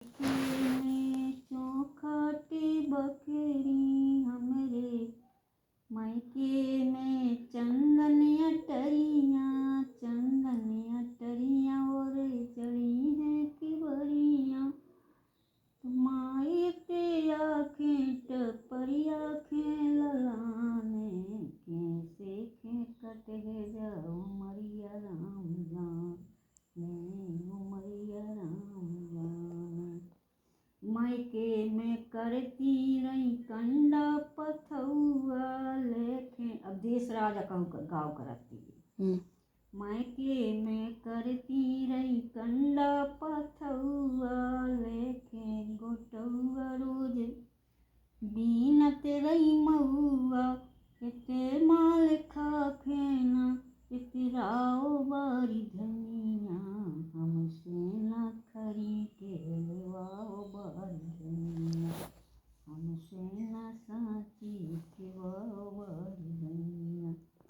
में चौखटी बकरी हमरे मायके में चंदन अटरिया और चढ़ी है कि बरिया माई के आँखें टपरिया खे ललाने कैसे खे कट है जाओ मरिया राम जाने उमरिया राम जाने मायके में करती रही कंडा पथुआ लेखे। अब देश राजा गाँव कराती है। मायके में करती रही कंडा पथुआ लेखे गोटुआ रोज बीनत रही महुआ के माल खाखेना इतराओ बारी धनिया हमसे न खरी के लेवाओ बारी धनिया हमसे न साची के